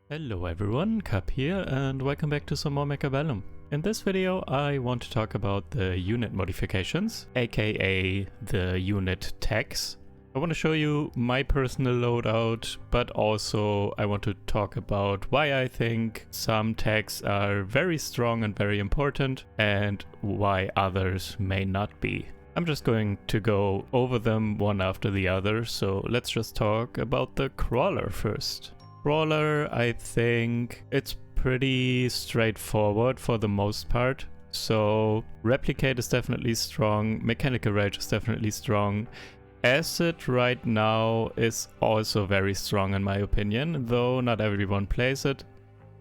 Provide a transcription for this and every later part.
Hello everyone, Cup here and welcome back to some more Mechabellum. In this video I want to talk about the unit modifications, aka the unit tags. I want to show you my personal loadout, but also I want to talk about why I think some tags are very strong and very important and why others may not be. I'm just going to go over them one after the other, so let's just talk about the crawler first. Crawler, I think it's pretty straightforward for the most part. So Replicate is definitely strong, Mechanical Rage is definitely strong. Acid right now is also very strong in my opinion, though not everyone plays it,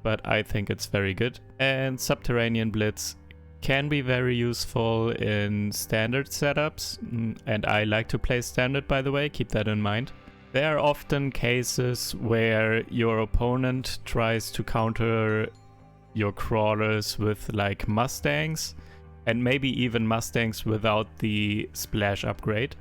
but I think it's very good. And Subterranean Blitz can be very useful in standard setups, and I like to play standard, by the way, keep that in mind. There are often cases where your opponent tries to counter your crawlers with like Mustangs, and maybe even Mustangs without the splash upgrade.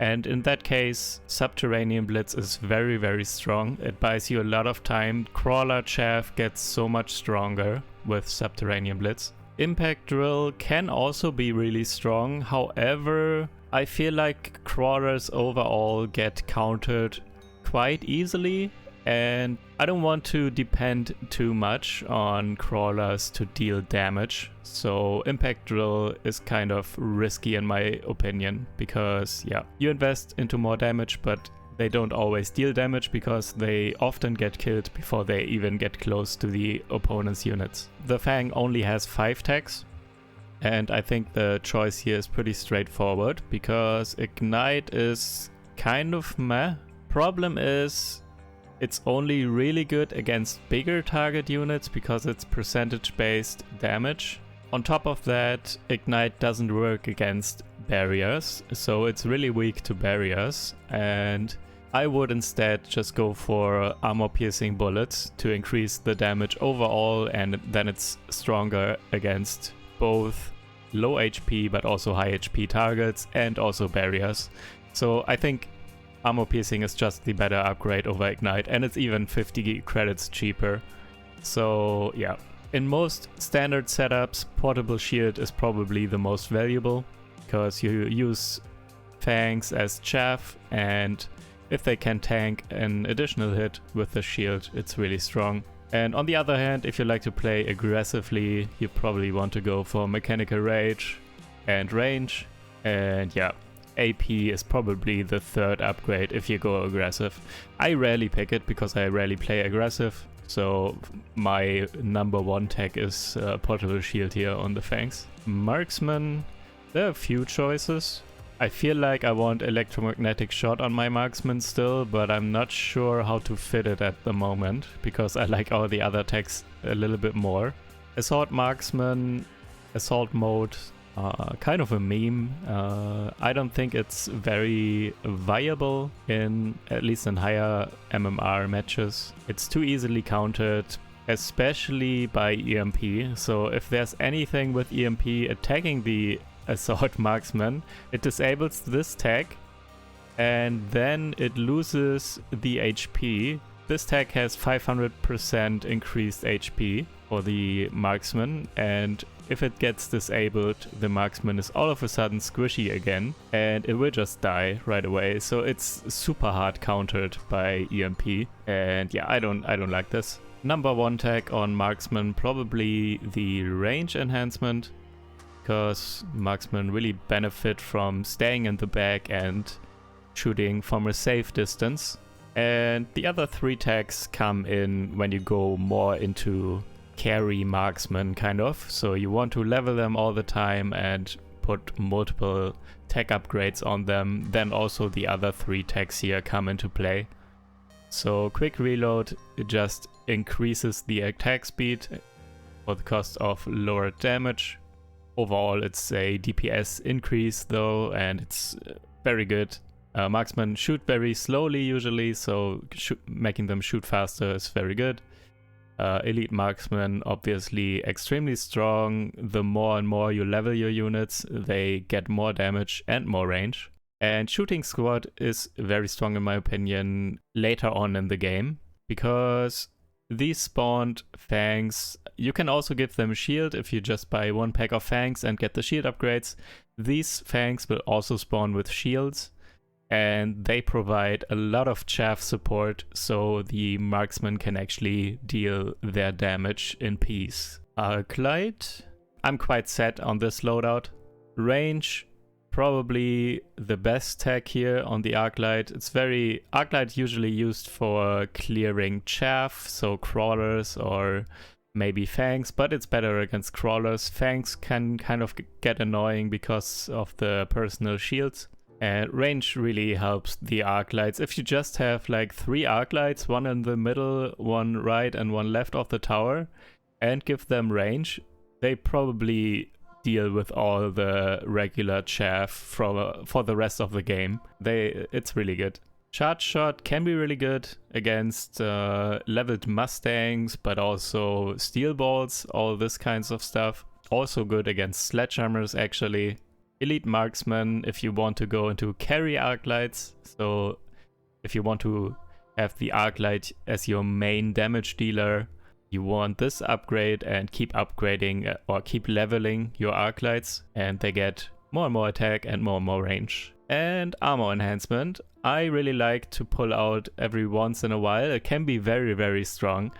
And in that case, Subterranean Blitz is very, very strong. It buys you a lot of time. Crawler chaff gets so much stronger with Subterranean Blitz. Impact Drill can also be really strong, however, I feel like crawlers overall get countered quite easily, and I don't want to depend too much on crawlers to deal damage. So Impact Drill is kind of risky in my opinion, because yeah, you invest into more damage, but they don't always deal damage because they often get killed before they even get close to the opponent's units. The Fang only has 5 tags. And I think the choice here is pretty straightforward because Ignite is kind of meh. Problem is it's only really good against bigger target units because it's percentage based damage. On top of that, Ignite doesn't work against barriers, so it's really weak to barriers, and I would instead just go for armor piercing bullets to increase the damage overall, and then it's stronger against both low HP but also high HP targets and also barriers. So I think armor piercing is just the better upgrade over Ignite, and it's even 50 credits cheaper. So yeah, in most standard setups, portable shield is probably the most valuable because you use Fangs as chaff, and if they can tank an additional hit with the shield, it's really strong. And on the other hand, if you like to play aggressively, you probably want to go for Mechanical Rage and Range. And yeah, AP is probably the third upgrade if you go aggressive. I rarely pick it because I rarely play aggressive. So my number one tag is Portable Shield here on the Fangs. Marksman, there are a few choices. I feel like I want Electromagnetic Shot on my Marksman still, but I'm not sure how to fit it at the moment because I like all the other tags a little bit more. Assault Marksman, Assault Mode, kind of a meme. I don't think it's very viable in, at least in higher MMR matches. It's too easily countered, especially by EMP. So if there's anything with EMP attacking the Assault Marksman, it disables this tag and then it loses the HP. This tag has 500% increased HP for the Marksman, and if it gets disabled, the Marksman is all of a sudden squishy again and it will just die right away. So it's super hard countered by EMP, and yeah, I don't like this. Number one tag on Marksman, probably the range enhancement, because Marksmen really benefit from staying in the back and shooting from a safe distance. And the other 3 tags come in when you go more into carry Marksman kind of. So you want to level them all the time and put multiple tag upgrades on them. Then also the other 3 tags here come into play. So Quick Reload, it just increases the attack speed for the cost of lower damage. Overall, it's a DPS increase though, and it's very good. Marksmen shoot very slowly usually, so making them shoot faster is very good. Elite Marksmen, obviously extremely strong. The more and more you level your units, they get more damage and more range. And Shooting Squad is very strong in my opinion later on in the game, because these spawned Fangs. You can also give them shield if you just buy one pack of Fangs and get the shield upgrades. These Fangs will also spawn with shields, and they provide a lot of chaff support, so the Marksman can actually deal their damage in peace. Arclight, I'm quite set on this loadout. Range, probably the best tech here on the Arclight. Arclight usually used for clearing chaff, so crawlers or maybe Fangs, but it's better against crawlers. Fangs can kind of get annoying because of the personal shields. And range really helps the Arclights. If you just have like 3 Arclights, one in the middle, one right and one left of the tower, and give them range, they probably deal with all the regular chaff for the rest of the game. It's really good. Charge shot can be really good against leveled Mustangs, but also steel balls, all this kinds of stuff. Also good against sledgehammers actually. Elite Marksman if you want to go into carry Arclights. So if you want to have the Arclight as your main damage dealer, you want this upgrade and keep upgrading or keep leveling your Arclights, and they get more and more attack and more range. And armor enhancement, I really like to pull out every once in a while. It can be very strong.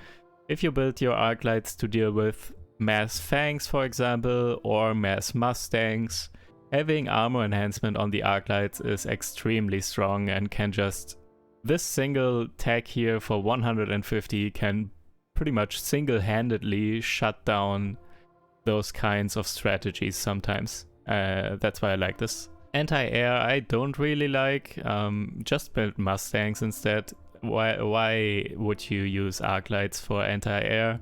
If you build your Arclights to deal with mass Fangs, for example, or mass Mustangs, having armor enhancement on the Arclights is extremely strong and can just... This single tag here for 150 can pretty much single-handedly shut down those kinds of strategies sometimes. That's why I like this. Anti-air I don't really like. Just build Mustangs instead. Why would you use Arclights for anti-air?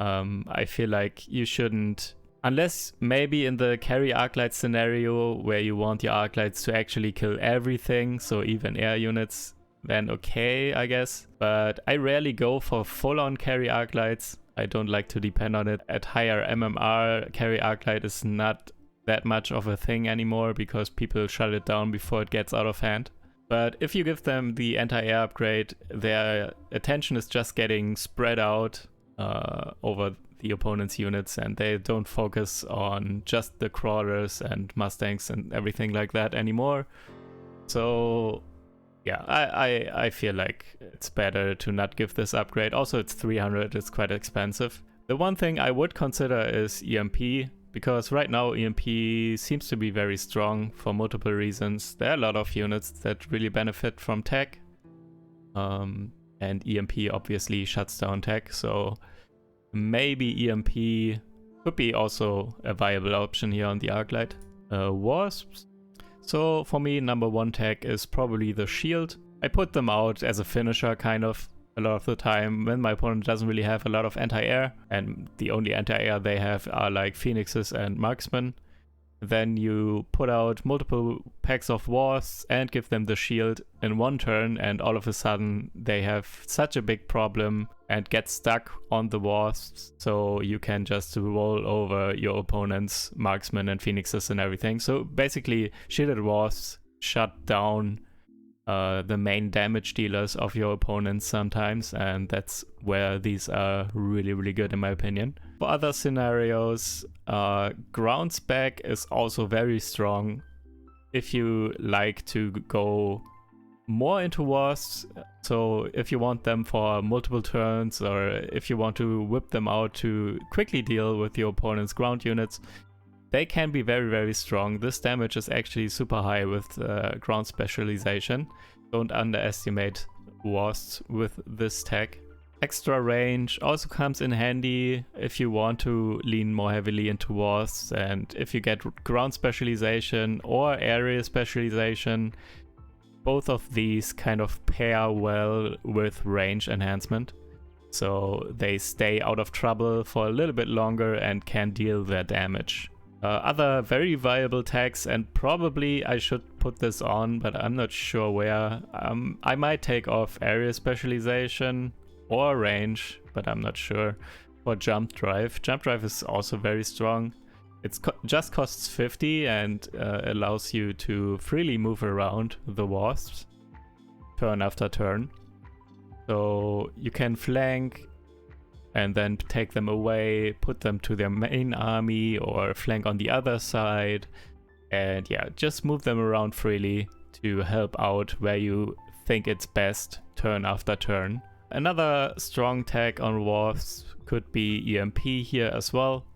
I feel like you shouldn't, unless maybe in the carry Arclight scenario where you want your Arclights to actually kill everything, so even air units, then okay, I guess. But I rarely go for full-on carry Arclights. I don't like to depend on it. At higher MMR, carry Arclight is not that much of a thing anymore because people shut it down before it gets out of hand. But if you give them the anti-air upgrade, their attention is just getting spread out over the opponent's units, and they don't focus on just the crawlers and Mustangs and everything like that anymore. So yeah, I feel like it's better to not give this upgrade. Also, it's 300, it's quite expensive. The one thing I would consider is EMP, because right now EMP seems to be very strong for multiple reasons. There are a lot of units that really benefit from tech, and EMP obviously shuts down tech, so maybe EMP could be also a viable option here on the Arclight. Wasps. So for me, number 1 tech is probably the shield. I put them out as a finisher kind of a lot of the time when my opponent doesn't really have a lot of anti-air, and the only anti-air they have are like Phoenixes and Marksman. Then you put out multiple packs of Wasps and give them the shield in one turn, and all of a sudden they have such a big problem and get stuck on the Wasps, so you can just roll over your opponent's Marksman and Phoenixes and everything. So basically, shielded Wasps shut down the main damage dealers of your opponents sometimes, and that's where these are really good in my opinion. For other scenarios, ground spec is also very strong if you like to go more into Wasps. So if you want them for multiple turns, or if you want to whip them out to quickly deal with your opponent's ground units, they can be very strong. This damage is actually super high with ground specialization. Don't underestimate Wasps with this tech. Extra range also comes in handy if you want to lean more heavily into Wasps, and if you get ground specialization or area specialization, both of these kind of pair well with range enhancement. So they stay out of trouble for a little bit longer and can deal their damage. Other very viable tags, and probably I should put this on, but I'm not sure where. I might take off area specialization or range, but I'm not sure. For jump drive. Jump drive is also very strong. It just costs 50 and allows you to freely move around the Wasps turn after turn. So you can flank and then take them away, put them to their main army or flank on the other side, and yeah, just move them around freely to help out where you think it's best turn after turn. Another strong tag on Wasp could be EMP here as well.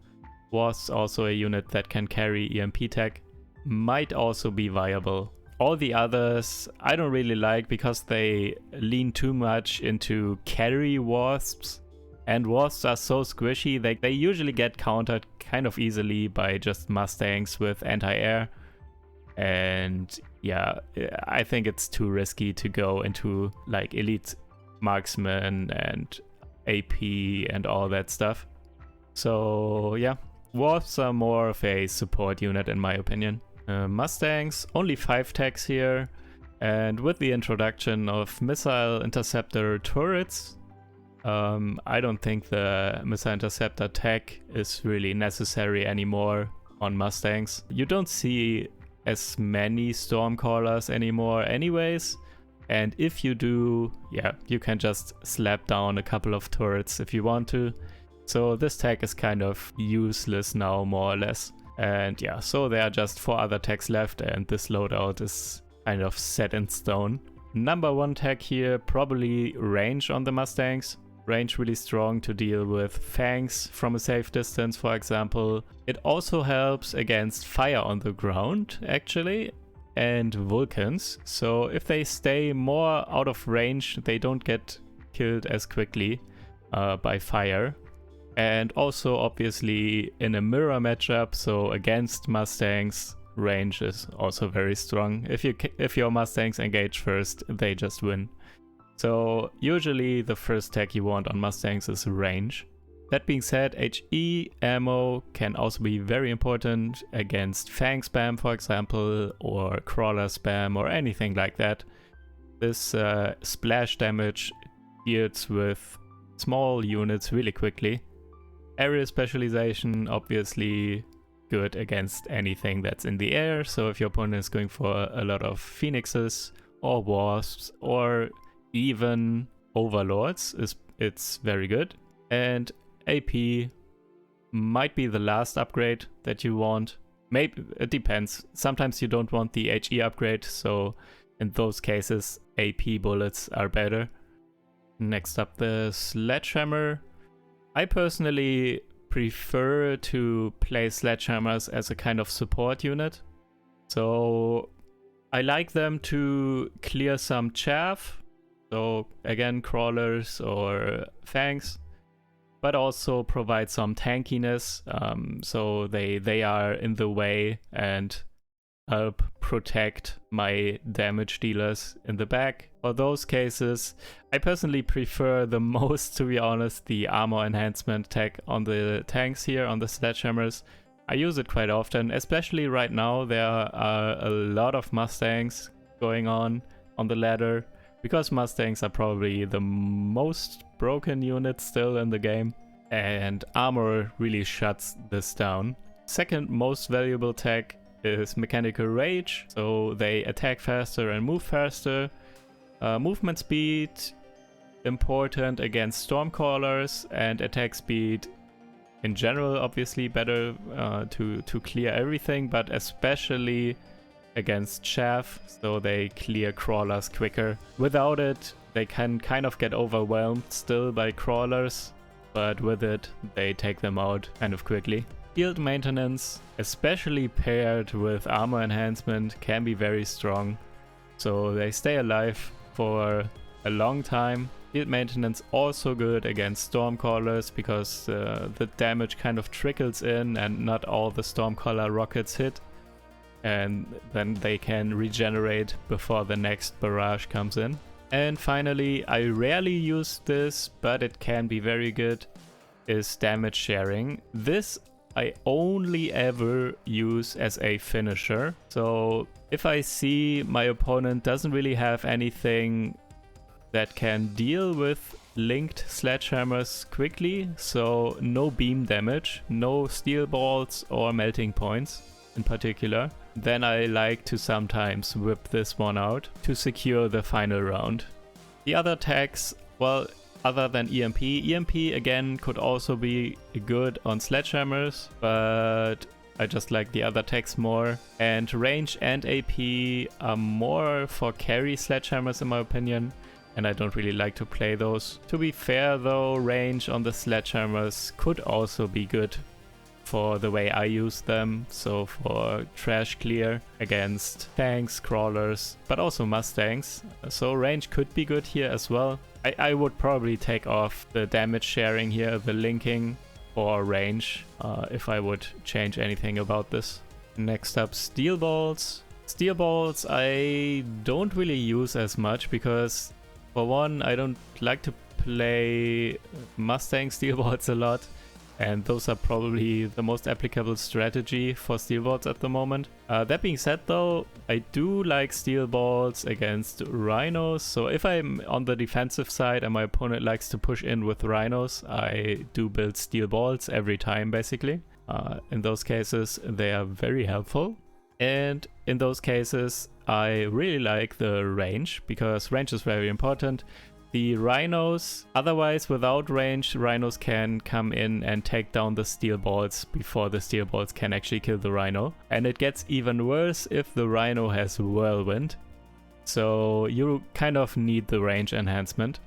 Wasp also a unit that can carry EMP tag, might also be viable. All the others I don't really like because they lean too much into carry wasps, and wasps are so squishy, they usually get countered kind of easily by just Mustangs with anti-air. And yeah, I think it's too risky to go into like elite Marksman and AP and all that stuff. So yeah, Wasps are more of a support unit in my opinion. Mustangs, only 5 tags here, and with the introduction of missile interceptor turrets, I don't think the missile interceptor tag is really necessary anymore on Mustangs. You don't see as many Stormcallers anymore anyways, and if you do, yeah, you can just slap down a couple of turrets if you want to. So this tag is kind of useless now, more or less. And yeah, so there are just 4 other tags left, and this loadout is kind of set in stone. Number 1 tag here, probably range on the Mustangs. Range really strong to deal with Fangs from a safe distance, for example. It also helps against fire on the ground, actually, and Vulcans. So if they stay more out of range, they don't get killed as quickly by fire. And also obviously in a mirror matchup, so against Mustangs, range is also very strong. If your Mustangs engage first, they just win. So usually the first tag you want on Mustangs is range. That being said, HE ammo can also be very important against Fang spam, for example, or crawler spam or anything like that. This splash damage deals with small units really quickly. Area specialization, obviously good against anything that's in the air, so if your opponent is going for a lot of phoenixes or wasps or even overlords, it's very good. And AP might be the last upgrade that you want. Maybe it depends. Sometimes you don't want the HE upgrade, so in those cases AP bullets are better. Next up, the Sledgehammer. I personally prefer to play Sledgehammers as a kind of support unit. So I like them to clear some chaff. So again, crawlers or fangs, but also provide some tankiness. So they are in the way and help protect my damage dealers in the back. For those cases, I personally prefer the most, to be honest, the armor enhancement tag on the tanks here, on the Sledgehammers. I use it quite often, especially right now. There are a lot of Mustangs going on the ladder, because Mustangs are probably the most broken unit still in the game, and armor really shuts this down. Second most valuable tag is Mechanical Rage, so they attack faster and move faster. Movement speed, important against Stormcallers, and attack speed in general, obviously better to clear everything, but especially against chaff, so they clear crawlers quicker. Without it, they can kind of get overwhelmed still by crawlers, but with it, they take them out kind of quickly. Field maintenance, especially paired with armor enhancement, can be very strong, so they stay alive for a long time. Field maintenance also good against Stormcallers, because the damage kind of trickles in and not all the Stormcaller rockets hit, and then they can regenerate before the next barrage comes in. And finally, I rarely use this, but it can be very good, is damage sharing. This I only ever use as a finisher. So if I see my opponent doesn't really have anything that can deal with linked Sledgehammers quickly, so no beam damage, no steel balls or melting points in particular, then I like to sometimes whip this one out to secure the final round. The other tags, well, other than EMP. EMP again could also be good on Sledgehammers, but I just like the other techs more. And range and AP are more for carry Sledgehammers in my opinion, and I don't really like to play those. To be fair though, range on the Sledgehammers could also be good for the way I use them, so for trash clear against tanks, crawlers, but also Mustangs. So range could be good here as well. I would probably take off the damage sharing here, the linking, for range, if I would change anything about this. Next up, steel bolts. Steel bolts I don't really use as much because, for one, I don't like to play Mustang steel bolts a lot, and those are probably the most applicable strategy for steel bolts at the moment. That being said though, I do like steel bolts against rhinos, so if I'm on the defensive side and my opponent likes to push in with rhinos, I do build steel bolts every time basically. In those cases they are very helpful, and in those cases I really like the range, because range is very important. The rhinos, otherwise without range, rhinos can come in and take down the steel bolts before the steel bolts can actually kill the rhino. And it gets even worse if the rhino has whirlwind. So you kind of need the range enhancement.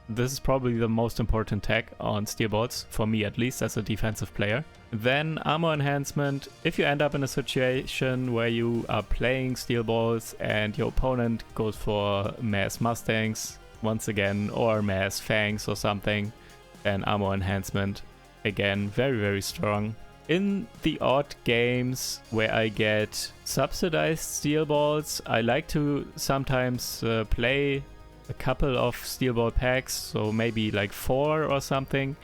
This is probably the most important tech on steel bolts, for me at least as a defensive player. Then armor enhancement. If you end up in a situation where you are playing steel bolts and your opponent goes for mass Mustangs once again, or mass Fangs or something, then armor enhancement, again, very strong. In the odd games where I get subsidized steel bolts, I like to sometimes play a couple of steel ball packs, so maybe like 4 or something,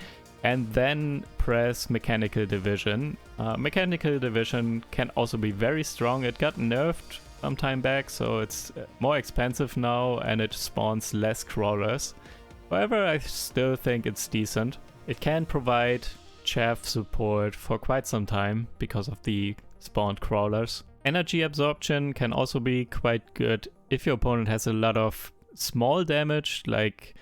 and then press mechanical division. Mechanical division can also be very strong. It got nerfed some time back, so it's more expensive now and it spawns less crawlers. However, I still think it's decent. It can provide chaff support for quite some time because of the spawned crawlers. Energy absorption can also be quite good if your opponent has a lot of small damage, like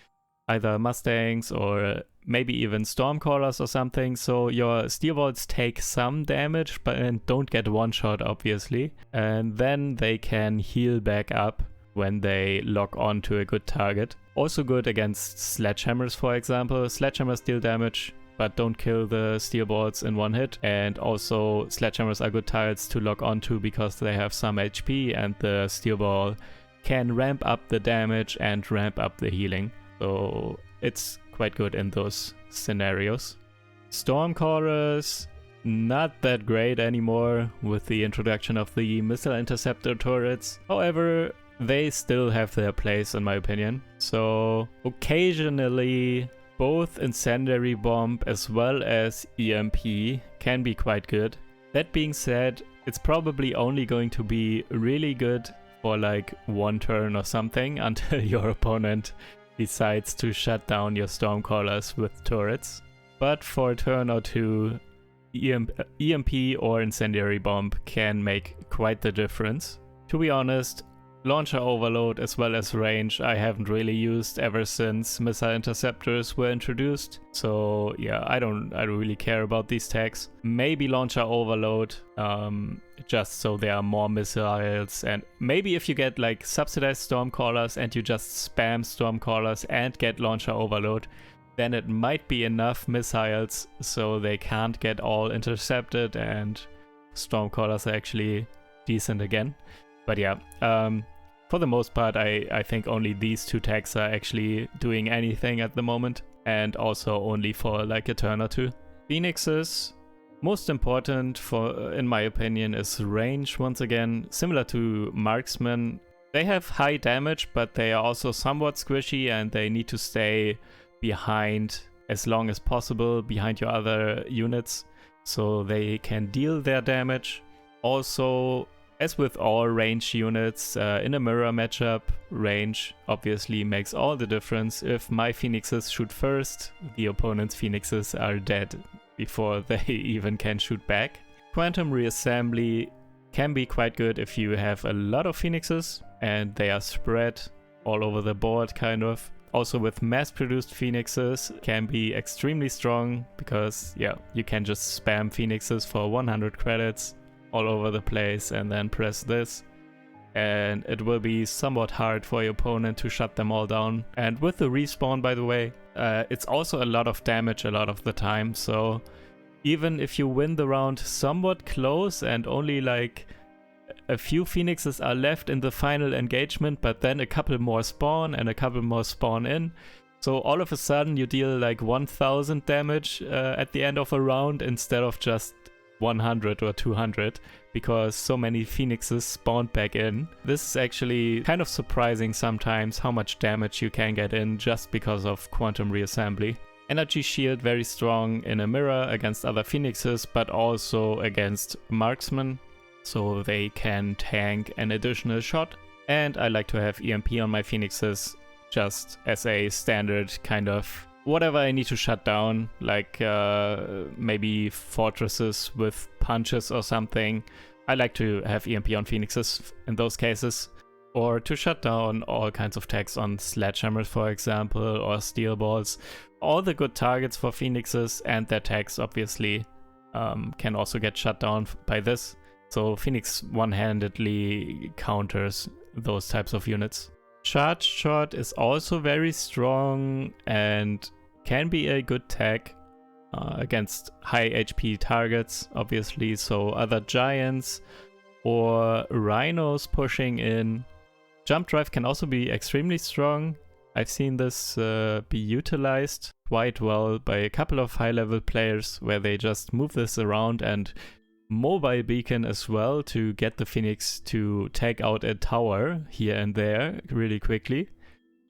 either Mustangs or maybe even Stormcallers or something, so your steel bolts take some damage but don't get one shot obviously, and then they can heal back up when they lock on to a good target. Also good against Sledgehammers, for example. Sledgehammers deal damage but don't kill the steel bolts in one hit, and also Sledgehammers are good targets to lock onto because they have some HP and the steel ball can ramp up the damage and ramp up the healing, so it's quite good in those scenarios. Stormcallers, not that great anymore with the introduction of the missile interceptor turrets. However, they still have their place in my opinion. So occasionally both incendiary bomb as well as EMP can be quite good. That being said, it's probably only going to be really good for like one turn or something until your opponent decides to shut down your Stormcallers with turrets. But for a turn or two, EMP or Incendiary Bomb can make quite the difference. To be honest, Launcher Overload as well as range I haven't really used ever since missile interceptors were introduced. So yeah, I don't really care about these tags. Maybe Launcher Overload, just so there are more missiles, and maybe if you get like subsidized Stormcallers and you just spam Stormcallers and get Launcher Overload, then it might be enough missiles so they can't get all intercepted and Stormcallers are actually decent again. But yeah, for the most part, I think only these two tags are actually doing anything at the moment, and also only for like a turn or two. Phoenixes, most important for, in my opinion, is range once again. Similar to Marksman, they have high damage, but they are also somewhat squishy and they need to stay behind as long as possible, behind your other units, so they can deal their damage. Also, as with all range units, in a mirror matchup, range obviously makes all the difference. If my phoenixes shoot first, the opponent's phoenixes are dead before they even can shoot back. Quantum reassembly can be quite good if you have a lot of phoenixes and they are spread all over the board kind of. also with mass-produced phoenixes can be extremely strong because, yeah, you can just spam phoenixes for 100 credits all over the place and then press this. And it will be somewhat hard for your opponent to shut them all down. And with the respawn, by the way, it's also a lot of damage a lot of the time. So even if you win the round somewhat close and only like a few phoenixes are left in the final engagement, but then a couple more spawn and a couple more spawn in. So all of a sudden you deal like 1000 damage at the end of a round instead of just 100 or 200 because so many phoenixes spawned back in. This is actually kind of surprising sometimes how much damage you can get in just because of quantum reassembly. Energy shield very strong in a mirror against other phoenixes, but also against marksman, so they can tank an additional shot. And I like to have EMP on my phoenixes just as a standard kind of whatever I need to shut down, like maybe fortresses with punches or something. I like to have EMP on phoenixes in those cases, or to shut down all kinds of attacks on sledgehammers, for example, or steel balls. All the good targets for phoenixes and their attacks obviously can also get shut down by this. So Phoenix one-handedly counters those types of units. Charge shot is also very strong and can be a good tag against high HP targets, obviously. So other giants or rhinos pushing in. Jump drive can also be extremely strong. I've seen this be utilized quite well by a couple of high-level players where they just move this around and mobile beacon as well to get the Phoenix to take out a tower here and there really quickly.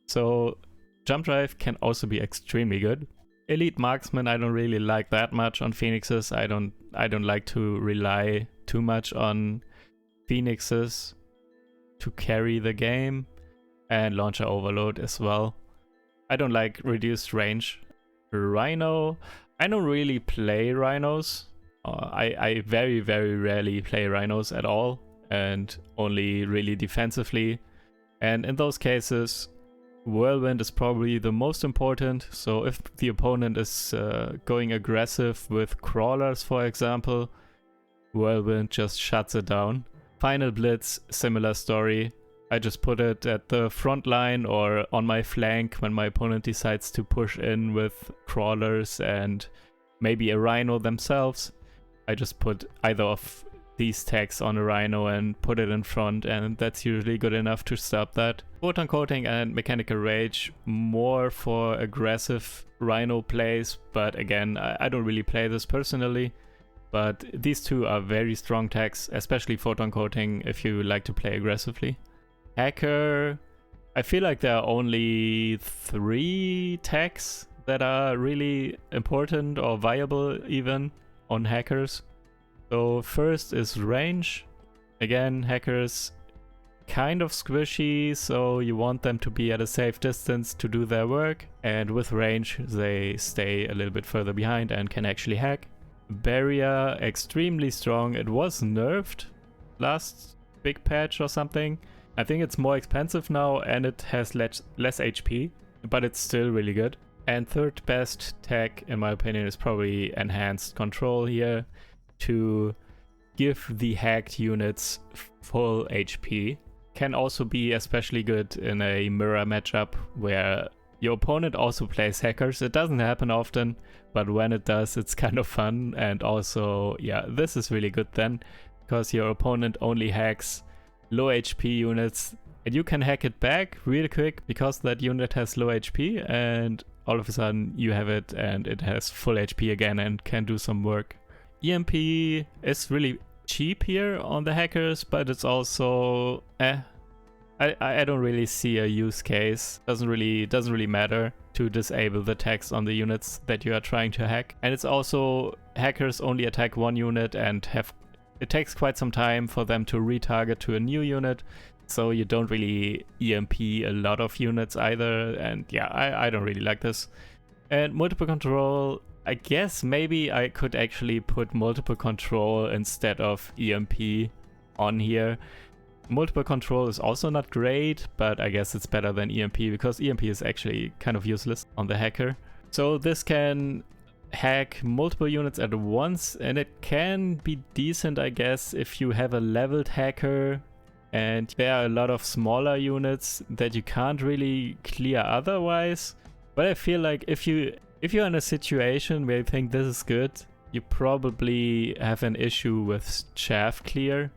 So jump drive can also be extremely good. Elite marksman I don't really like that much on phoenixes. I don't like to rely too much on phoenixes to carry the game, and launcher overload as well. I don't like reduced range. Rhino, I don't really play rhinos. I very rarely play rhinos at all, and only really defensively. And in those cases, whirlwind is probably the most important. So if the opponent is going aggressive with crawlers, for example, whirlwind just shuts it down. Final blitz, similar story. I just put it at the front line or on my flank when my opponent decides to push in with crawlers and maybe a rhino themselves. I just put either of these tags on a rhino and put it in front, and that's usually good enough to stop that. Photon coating and mechanical rage more for aggressive rhino plays, but again, I don't really play this personally. But these two are very strong tags, especially photon coating if you like to play aggressively. Hacker, I feel like there are only 3 tags that are really important or viable even on hackers. So first is range. Again, hackers kind of squishy, so you want them to be at a safe distance to do their work, and with range they stay a little bit further behind and can actually hack. Barrier, extremely strong. It was nerfed last big patch or something. I think it's more expensive now and it has less HP, but it's still really good. And third best tag in my opinion is probably enhanced control here, to give the hacked units full HP. Can also be especially good in a mirror matchup where your opponent also plays hackers. It doesn't happen often, but when it does, it's kind of fun. And also, yeah, this is really good then, because your opponent only hacks low HP units and you can hack it back real quick because that unit has low HP, and all of a sudden you have it and it has full HP again and can do some work. EMP is really cheap here on the hackers, but it's also I don't really see a use case. Doesn't really matter to disable the tags on the units that you are trying to hack. And it's also, hackers only attack one unit and it takes quite some time for them to retarget to a new unit. So you don't really EMP a lot of units either. And yeah, I don't really like this. And multiple control, I guess maybe I could actually put multiple control instead of EMP on here. Multiple control is also not great, but I guess it's better than EMP because EMP is actually kind of useless on the hacker. So this can hack multiple units at once, and it can be decent, I guess, if you have a leveled hacker and there are a lot of smaller units that you can't really clear otherwise. But I feel like if you're in a situation where you think this is good, you probably have an issue with chaff clear,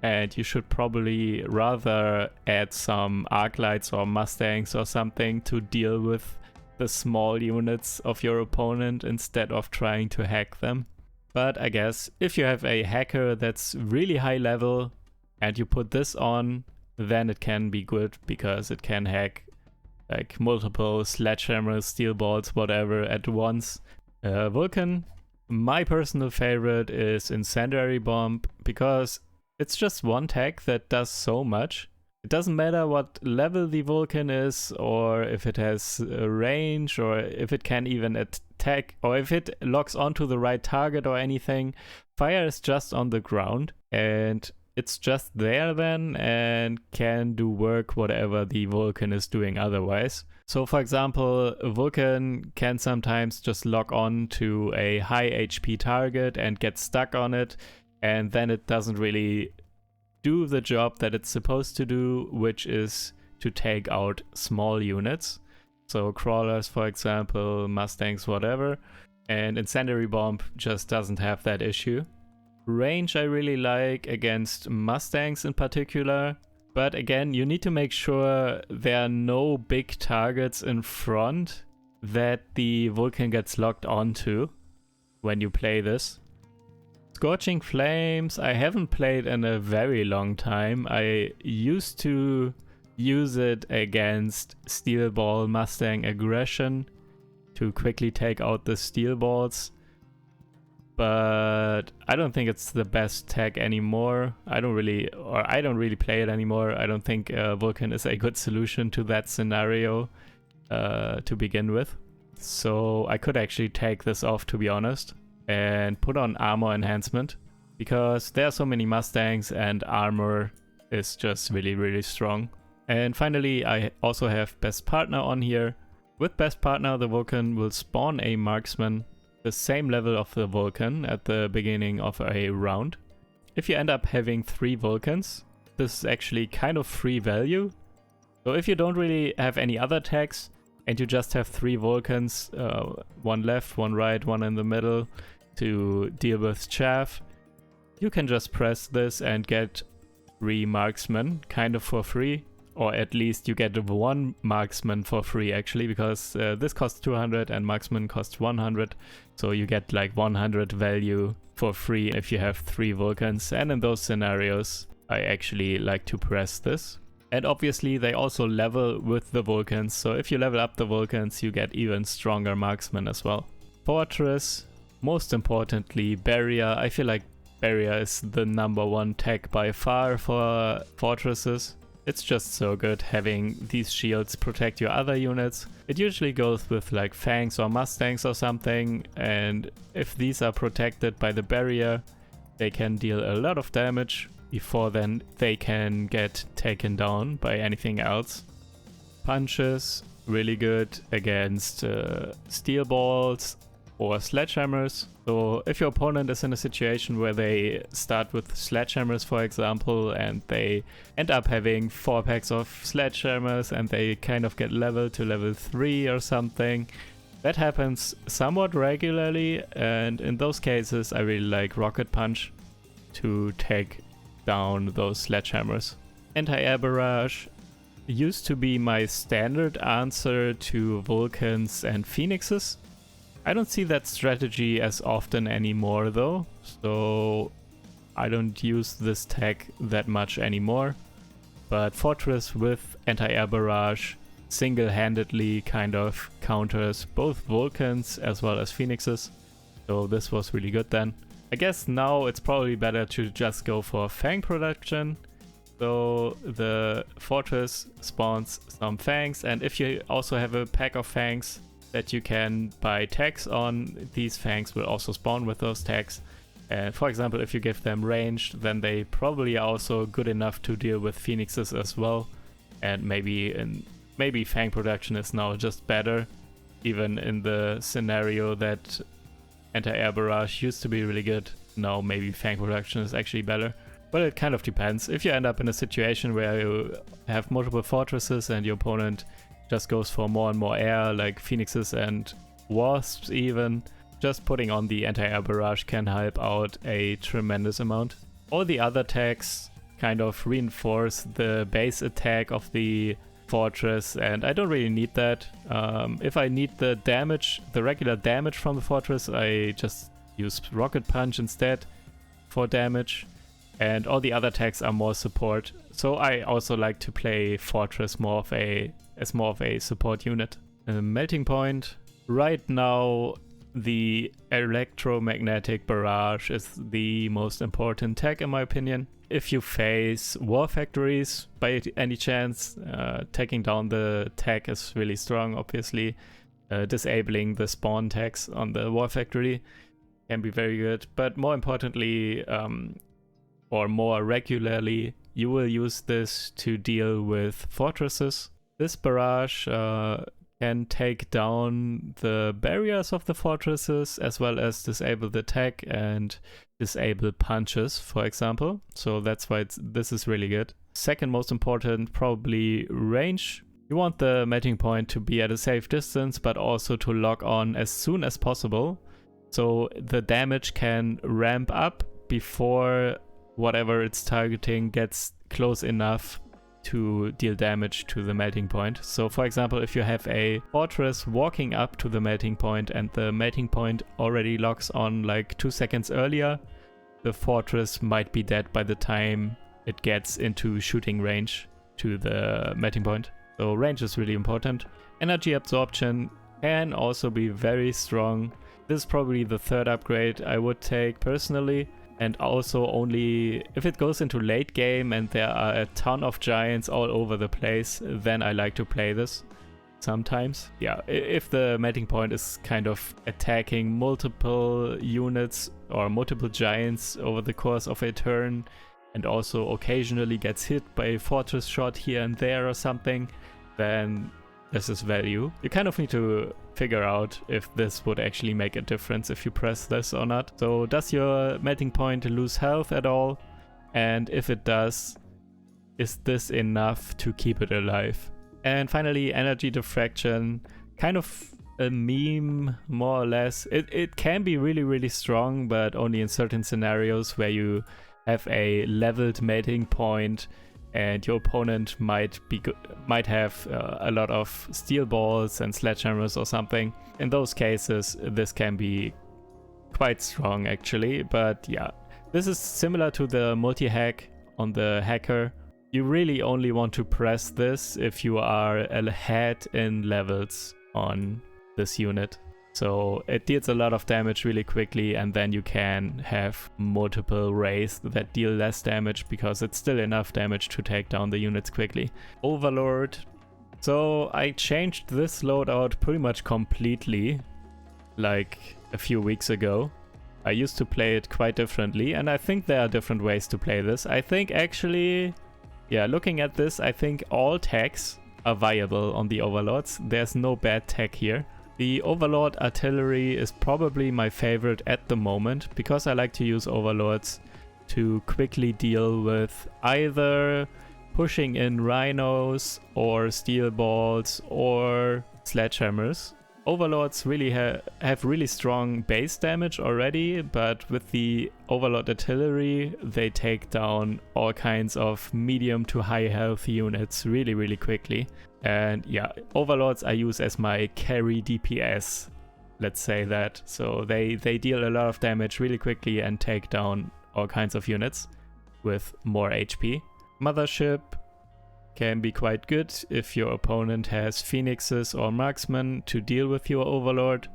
and you should probably rather add some Arclights or Mustangs or something to deal with the small units of your opponent instead of trying to hack them. But I guess if you have a hacker that's really high level and you put this on, then it can be good because it can hack like multiple sledgehammers, steel balls, whatever at once. Vulcan, my personal favorite is Incendiary Bomb because it's just one tag that does so much. It doesn't matter what level the Vulcan is, or if it has a range, or if it can even attack, or if it locks onto the right target or anything. Fire is just on the ground and it's just there then and can do work whatever the Vulcan is doing otherwise. So for example, Vulcan can sometimes just lock on to a high HP target and get stuck on it, and then it doesn't really do the job that it's supposed to do, which is to take out small units. So crawlers, for example, Mustangs, whatever. And Incendiary Bomb just doesn't have that issue. Range I really like against Mustangs in particular. But again, you need to make sure there are no big targets in front that the Vulcan gets locked onto when you play this. Scorching Flames I haven't played in a very long time. I used to use it against Steel Ball Mustang Aggression to quickly take out the steel balls, but I don't think it's the best tag anymore. I don't really play it anymore. I don't think Vulcan is a good solution to that scenario to begin with. So I could actually take this off, to be honest, and put on armor enhancement because there are so many Mustangs and armor is just really, really strong. And finally, I also have Best Partner on here. With Best Partner, the Vulcan will spawn a Marksman the same level of the Vulcan at the beginning of a round. If you end up having 3 Vulcans, this is actually kind of free value. So if you don't really have any other tags and you just have 3 Vulcans, one left, one right, one in the middle, to deal with chaff, you can just press this and get 3 Marksmen kind of for free. Or at least you get 1 Marksman for free actually, because this costs 200 and Marksman costs 100. So you get like 100 value for free if you have 3 Vulcans. And in those scenarios, I actually like to press this. And obviously they also level with the Vulcans. So if you level up the Vulcans, you get even stronger Marksman as well. Fortress, most importantly, Barrier. I feel like Barrier is the #1 tag by far for fortresses. It's just so good having these shields protect your other units. It usually goes with like Fangs or Mustangs or something, and if these are protected by the barrier, they can deal a lot of damage before then they can get taken down by anything else. Punches, really good against steel balls or sledgehammers. So if your opponent is in a situation where they start with sledgehammers, for example, and they end up having 4 packs of sledgehammers and they kind of get leveled to level 3 or something, that happens somewhat regularly, and in those cases I really like Rocket Punch to take down those sledgehammers. Anti-air barrage used to be my standard answer to Vulcans and Phoenixes. I don't see that strategy as often anymore though, so I don't use this tag that much anymore. But Fortress with Anti-Air Barrage single-handedly kind of counters both Vulcans as well as Phoenixes, so this was really good then. I guess now it's probably better to just go for Fang production. So the Fortress spawns some Fangs, and if you also have a pack of Fangs that you can buy tags on, these Fangs will also spawn with those tags. And for example, if you give them ranged, then they probably are also good enough to deal with phoenixes as well. And maybe Fang production is now just better, even in the scenario that anti-air barrage used to be really good. Now maybe Fang production is actually better. But it kind of depends. If you end up in a situation where you have multiple fortresses and your opponent just goes for more and more air, like phoenixes and wasps even, just putting on the anti-air barrage can help out a tremendous amount. All the other tags kind of reinforce the base attack of the fortress, and I don't really need that. If I need the damage, the regular damage from the fortress, I just use rocket punch instead for damage, and all the other tags are more support. So I also like to play fortress as more of a support unit. Melting point. Right now, the electromagnetic barrage is the most important tag in my opinion. If you face war factories by any chance, taking down the tag is really strong, obviously. Disabling the spawn tags on the war factory can be very good, but more importantly, or more regularly, you will use this to deal with fortresses. This barrage can take down the barriers of the fortresses as well as disable the tag and disable punches, for example. So that's why this is really good. Second most important, probably range. You want the melting point to be at a safe distance, but also to lock on as soon as possible. So the damage can ramp up before whatever it's targeting gets close enough to deal damage to the melting point. So for example, if you have a fortress walking up to the melting point and the melting point already locks on like 2 seconds earlier, the fortress might be dead by the time it gets into shooting range to the melting point. So range is really important. Energy absorption can also be very strong. This is probably the third upgrade I would take personally. And also only if it goes into late game and there are a ton of giants all over the place, then I like to play this sometimes. Yeah, if the melting point is kind of attacking multiple units or multiple giants over the course of a turn and also occasionally gets hit by a fortress shot here and there or something, then this is value. You kind of need to figure out if this would actually make a difference if you press this or not. So does your melting point lose health at all? And if it does, is this enough to keep it alive? And finally, energy diffraction, kind of a meme more or less. It can be really, really strong, but only in certain scenarios where you have a leveled melting point and your opponent might have a lot of steel balls and sledgehammers or something. In those cases, this can be quite strong actually, but yeah. This is similar to the multi-hack on the hacker. You really only want to press this if you are ahead in levels on this unit. So it deals a lot of damage really quickly, and then you can have multiple rays that deal less damage because it's still enough damage to take down the units quickly. Overlord. So I changed this loadout pretty much completely like a few weeks ago. I used to play it quite differently, and I think there are different ways to play this. I think actually, yeah, looking at this, I think all tags are viable on the Overlords. There's no bad tag here. The Overlord artillery is probably my favorite at the moment because I like to use Overlords to quickly deal with either pushing in Rhinos or steel balls or sledgehammers. Overlords really have really strong base damage already, but with the Overlord artillery, they take down all kinds of medium to high health units really, really quickly. And yeah, Overlords I use as my carry DPS, let's say that. So they deal a lot of damage really quickly and take down all kinds of units with more HP. Mothership can be quite good if your opponent has Phoenixes or Marksman to deal with your Overlord.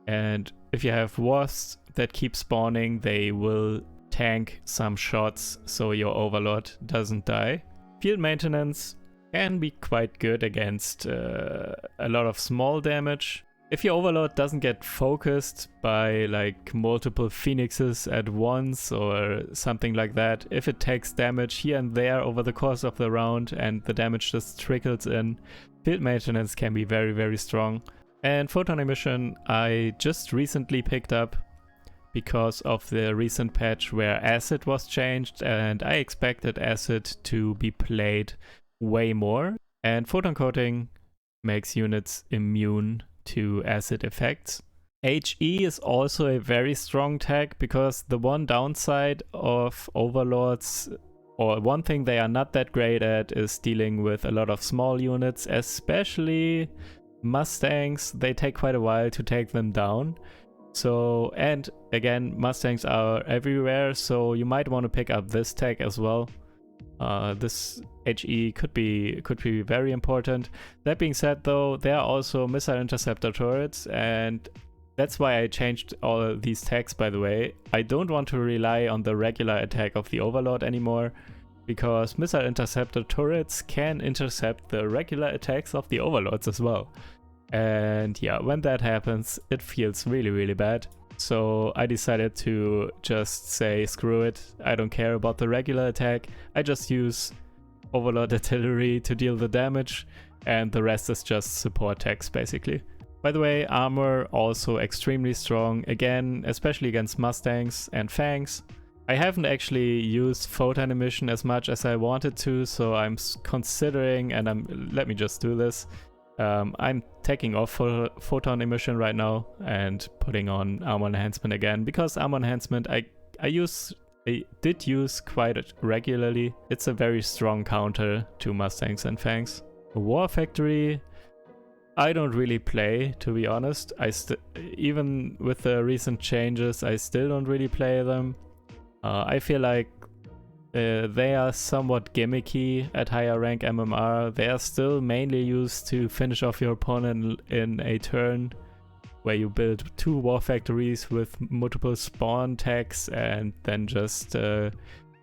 And if you have Wasps that keep spawning, they will tank some shots so your Overlord doesn't die. Field maintenance can be quite good against a lot of small damage. If your Overlord doesn't get focused by like multiple phoenixes at once or something like that, if it takes damage here and there over the course of the round and the damage just trickles in, field maintenance can be very, very strong. And photon emission I just recently picked up because of the recent patch where acid was changed, and I expected acid to be played way more. And photon coating makes units immune to acid effects. HE is also a very strong tag, because the one downside of Overlords, or one thing they are not that great at, is dealing with a lot of small units, especially Mustangs. They take quite a while to take them down. So, and again, Mustangs are everywhere, so you might want to pick up this tag as well. This HE could be very important. That being said though, there are also missile interceptor turrets, and that's why I changed all these tags, by the way. I don't want to rely on the regular attack of the Overlord anymore, because missile interceptor turrets can intercept the regular attacks of the Overlords as well. And yeah, when that happens, it feels really, really bad. So I decided to just say, screw it, I don't care about the regular attack. I just use Overlord artillery to deal the damage, and the rest is just support tags basically. By the way, armor also extremely strong, again, especially against Mustangs and Fangs. I haven't actually used photon emission as much as I wanted to, so I'm considering, and let me just do this. I'm taking off photon emission right now and putting on armor enhancement again, because armor enhancement I did use quite regularly. It's a very strong counter to Mustangs and Fangs. War Factory I don't really play, to be honest. Even with the recent changes, I still don't really play them. I feel like they are somewhat gimmicky at higher rank MMR. They are still mainly used to finish off your opponent in a turn, where you build 2 war factories with multiple spawn tags and then just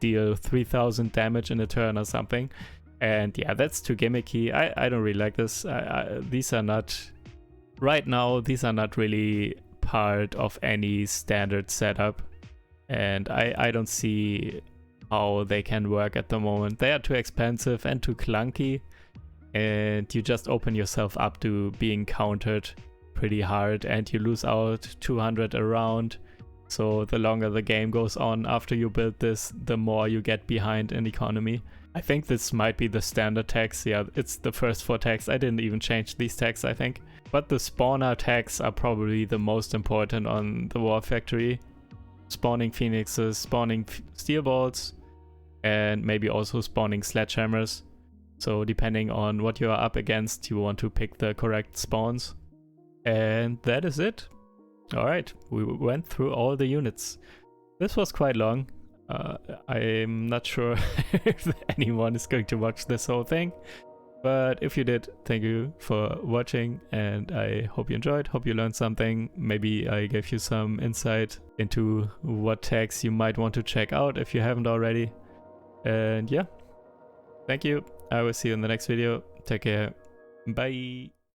deal 3000 damage in a turn or something. And yeah, that's too gimmicky. I don't really like this. These are not, right now, these are not really part of any standard setup. And I don't see how they can work at the moment. They are too expensive and too clunky, and you just open yourself up to being countered pretty hard, and you lose out 200 a round. So the longer the game goes on after you build this, the more you get behind in economy. I think this might be the standard tags. Yeah, it's the first 4 tags. I didn't even change these tags, I think. But the spawner tags are probably the most important on the War Factory. Spawning phoenixes, spawning steel bolts, and maybe also spawning sledgehammers. So depending on what you are up against, you want to pick the correct spawns. And that is it. Alright, we went through all the units. This was quite long. I'm not sure if anyone is going to watch this whole thing. But if you did, thank you for watching, and I hope you enjoyed, hope you learned something. Maybe I gave you some insight into what tags you might want to check out if you haven't already. And yeah, thank you. I will see you in the next video. Take care. Bye.